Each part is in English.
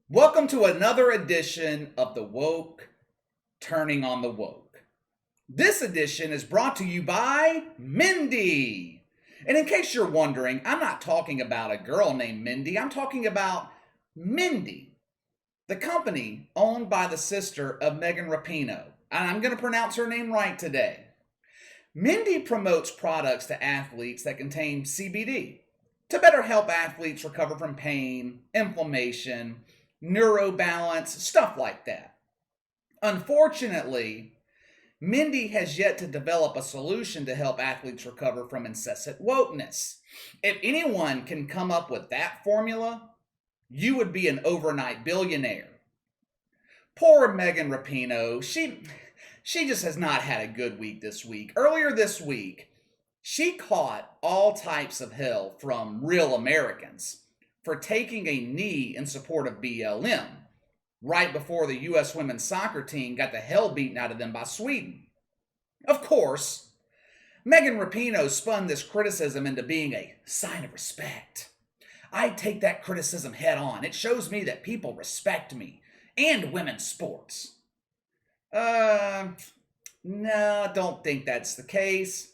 Welcome to another edition of The Woke Turning on the Woke. This edition is brought to you by Mindy. And in case you're wondering, I'm not talking about a girl named Mindy. I'm talking about Mindy, the company owned by the sister of Megan Rapinoe. And I'm going to pronounce her name right today. Mindy promotes products to athletes that contain CBD to better help athletes recover from pain, inflammation, neurobalance, stuff like that. Unfortunately, Mindy has yet to develop a solution to help athletes recover from incessant wokeness. If anyone can come up with that formula, you would be an overnight billionaire. Poor Megan Rapinoe, she just has not had a good week this week. Earlier this week, she caught all types of hell from real Americans for taking a knee in support of BLM right before the U.S. women's soccer team got the hell beaten out of them by Sweden. Of course, Megan Rapinoe spun this criticism into being a sign of respect. I take that criticism head on. It shows me that people respect me and women's sports. No, don't think that's the case.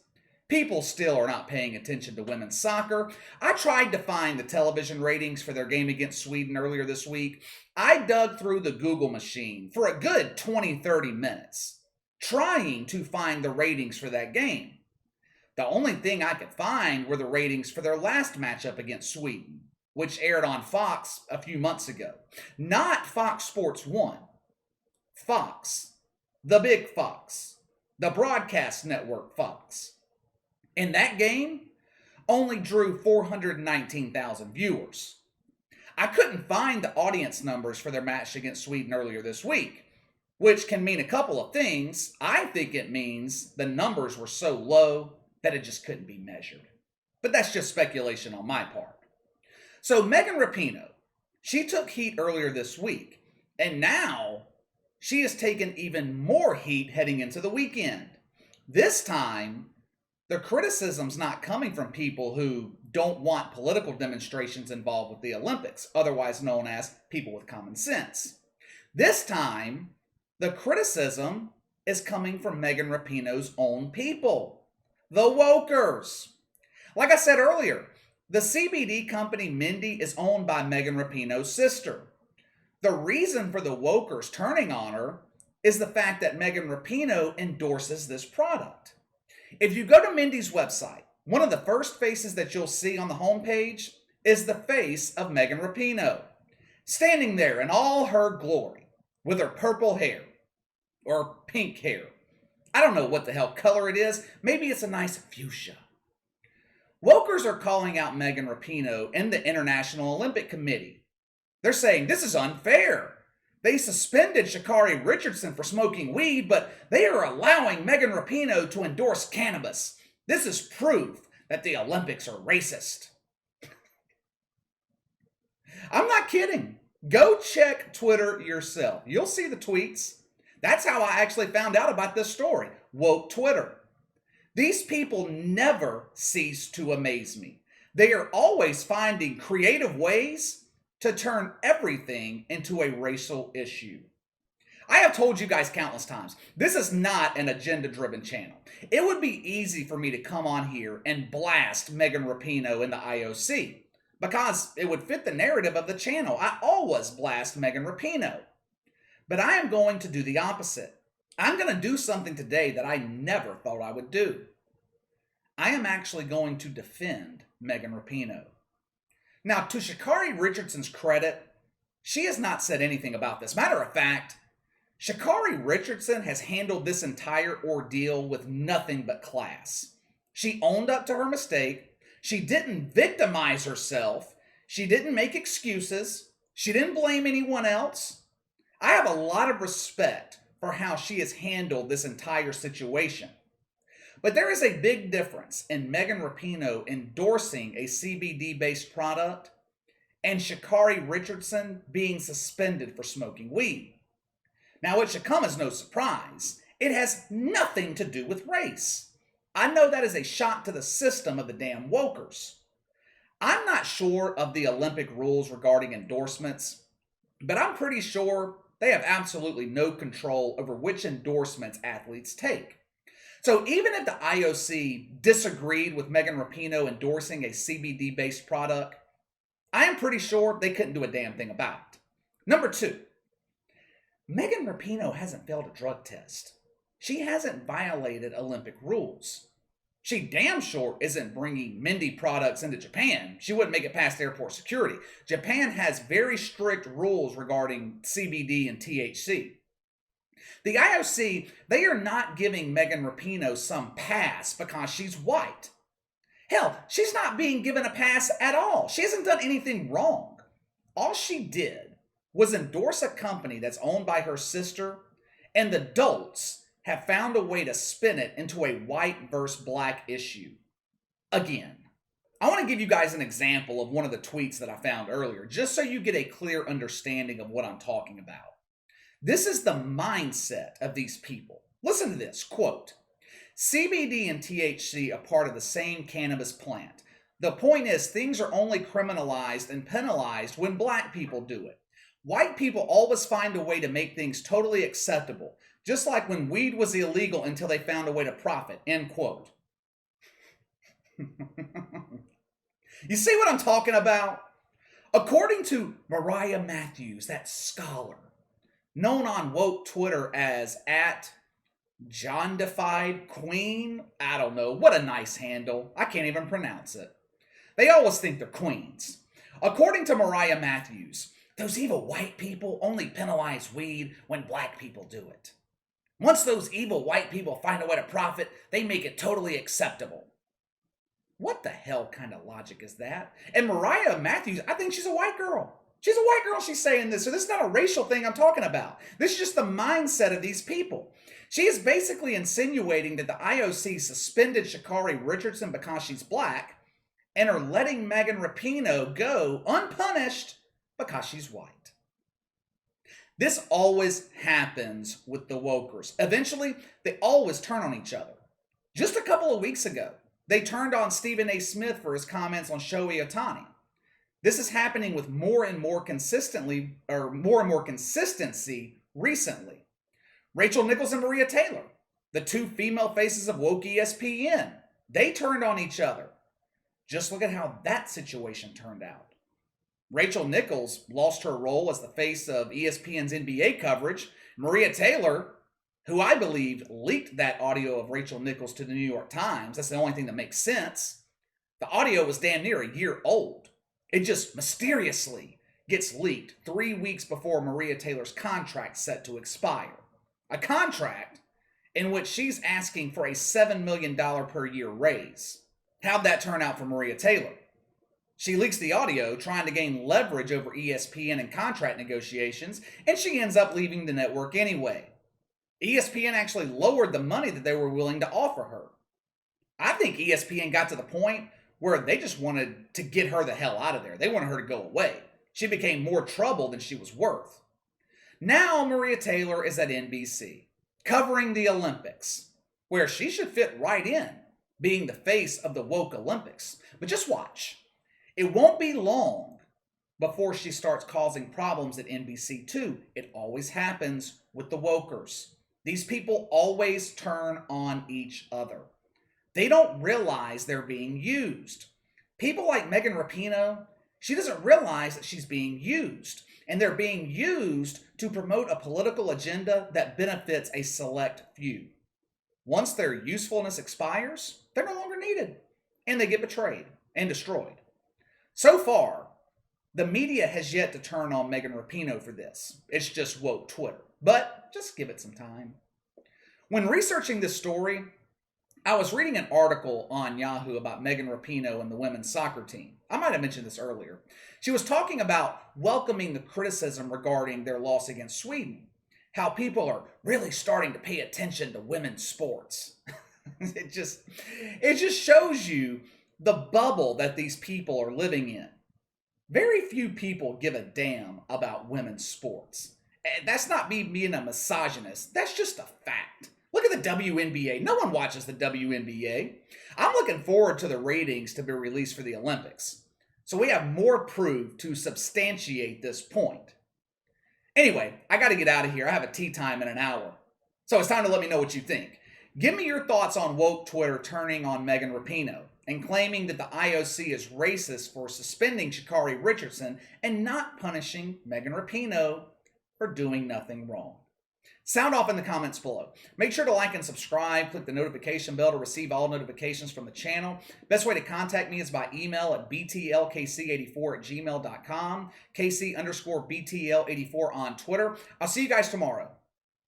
People still are not paying attention to women's soccer. I tried to find the television ratings for their game against Sweden earlier this week. I dug through the Google machine for a good 20-30 minutes, trying to find the ratings for that game. The only thing I could find were the ratings for their last matchup against Sweden, which aired on Fox a few months ago. Not Fox Sports 1. Fox. The big Fox. The broadcast network Fox. And that game only drew 419,000 viewers. I couldn't find the audience numbers for their match against Sweden earlier this week, which can mean a couple of things. I think it means the numbers were so low that it just couldn't be measured. But that's just speculation on my part. So Megan Rapinoe, she took heat earlier this week, and now she has taken even more heat heading into the weekend. This time, the criticism's not coming from people who don't want political demonstrations involved with the Olympics, otherwise known as people with common sense. This time, the criticism is coming from Megan Rapinoe's own people, the Wokers. Like I said earlier, the CBD company Mindy is owned by Megan Rapinoe's sister. The reason for the Wokers turning on her is the fact that Megan Rapinoe endorses this product. If you go to Mindy's website, one of the first faces that you'll see on the homepage is the face of Megan Rapinoe, standing there in all her glory with her purple hair or pink hair. I don't know what the hell color it is. Maybe it's a nice fuchsia. Wokers are calling out Megan Rapinoe and the International Olympic Committee. They're saying this is unfair. They suspended Sha'Carri Richardson for smoking weed, but they are allowing Megan Rapinoe to endorse cannabis. This is proof that the Olympics are racist. I'm not kidding. Go check Twitter yourself. You'll see the tweets. That's how I actually found out about this story. Woke Twitter. These people never cease to amaze me. They are always finding creative ways to turn everything into a racial issue. I have told you guys countless times, this is not an agenda-driven channel. It would be easy for me to come on here and blast Megan Rapinoe in the IOC, because it would fit the narrative of the channel. I always blast Megan Rapinoe. But I am going to do the opposite. I'm going to do something today that I never thought I would do. I am actually going to defend Megan Rapinoe. Now, to Sha'Carri Richardson's credit, she has not said anything about this. Matter of fact, Sha'Carri Richardson has handled this entire ordeal with nothing but class. She owned up to her mistake. She didn't victimize herself. She didn't make excuses. She didn't blame anyone else. I have a lot of respect for how she has handled this entire situation. But there is a big difference in Megan Rapinoe endorsing a CBD-based product and Sha'Carri Richardson being suspended for smoking weed. Now, it should come as no surprise. It has nothing to do with race. I know that is a shock to the system of the damn Wokers. I'm not sure of the Olympic rules regarding endorsements. but I'm pretty sure they have absolutely no control over which endorsements athletes take. So even if the IOC disagreed with Megan Rapinoe endorsing a CBD based product, I am pretty sure they couldn't do a damn thing about it. Number two, Megan Rapinoe hasn't failed a drug test. She hasn't violated Olympic rules. She damn sure isn't bringing Mindy products into Japan. She wouldn't make it past airport security. Japan has very strict rules regarding CBD and THC. The IOC, they are not giving Megan Rapinoe some pass because she's white. Hell, she's not being given a pass at all. She hasn't done anything wrong. All she did was endorse a company that's owned by her sister, and the dolts have found a way to spin it into a white versus black issue. Again, I want to give you guys an example of one of the tweets that I found earlier, just so you get a clear understanding of what I'm talking about. This is the mindset of these people. Listen to this, quote, CBD and THC are part of the same cannabis plant. The point is, things are only criminalized and penalized when black people do it. White people always find a way to make things totally acceptable, just like when weed was illegal until they found a way to profit, end quote. You see what I'm talking about? According to Mariah Matthews, that scholar, known on woke Twitter as @JohnDefiedQueen. I don't know. What a nice handle. I can't even pronounce it. They always think they're queens. According to Mariah Matthews, those evil white people only penalize weed when black people do it. Once those evil white people find a way to profit, they make it totally acceptable. What the hell kind of logic is that? And Mariah Matthews, I think she's a white girl. She's a white girl, she's saying this. So this is not a racial thing I'm talking about. This is just the mindset of these people. She is basically insinuating that the IOC suspended Sha'Carri Richardson because she's black and are letting Megan Rapinoe go unpunished because she's white. This always happens with the wokers. Eventually, they always turn on each other. Just a couple of weeks ago, they turned on Stephen A. Smith for his comments on Shohei Ohtani. This is happening with more and more consistency recently. Rachel Nichols and Maria Taylor, the two female faces of woke ESPN, they turned on each other. Just look at how that situation turned out. Rachel Nichols lost her role as the face of ESPN's NBA coverage. Maria Taylor, who I believe leaked that audio of Rachel Nichols to the New York Times, that's the only thing that makes sense. The audio was damn near a year old. It just mysteriously gets leaked 3 weeks before Maria Taylor's contract set to expire. A contract in which she's asking for a $7 million per year raise. How'd that turn out for Maria Taylor? She leaks the audio trying to gain leverage over ESPN in contract negotiations, and she ends up leaving the network anyway. ESPN actually lowered the money that they were willing to offer her. I think ESPN got to the point where they just wanted to get her the hell out of there. They wanted her to go away. She became more trouble than she was worth. Now Maria Taylor is at NBC, covering the Olympics, where she should fit right in, being the face of the woke Olympics. But just watch. It won't be long before she starts causing problems at NBC too. It always happens with the wokers. These people always turn on each other. They don't realize they're being used. People like Megan Rapinoe, she doesn't realize that she's being used. And they're being used to promote a political agenda that benefits a select few. Once their usefulness expires, they're no longer needed. And they get betrayed and destroyed. So far, the media has yet to turn on Megan Rapinoe for this. It's just woke Twitter. But just give it some time. When researching this story, I was reading an article on Yahoo about Megan Rapinoe and the women's soccer team. I might have mentioned this earlier. She was talking about welcoming the criticism regarding their loss against Sweden. How people are really starting to pay attention to women's sports. It just shows you the bubble that these people are living in. Very few people give a damn about women's sports. That's not me being a misogynist. That's just a fact. Look at the WNBA. No one watches the WNBA. I'm looking forward to the ratings to be released for the Olympics. So we have more proof to substantiate this point. Anyway, I got to get out of here. I have a tea time in an hour. So it's time to let me know what you think. Give me your thoughts on woke Twitter turning on Megan Rapinoe and claiming that the IOC is racist for suspending Sha'Carri Richardson and not punishing Megan Rapinoe for doing nothing wrong. Sound off in the comments below. Make sure to like and subscribe. Click the notification bell to receive all notifications from the channel. Best way to contact me is by email at btlkc84@gmail.com, KC_BTL84 on Twitter. I'll see you guys tomorrow.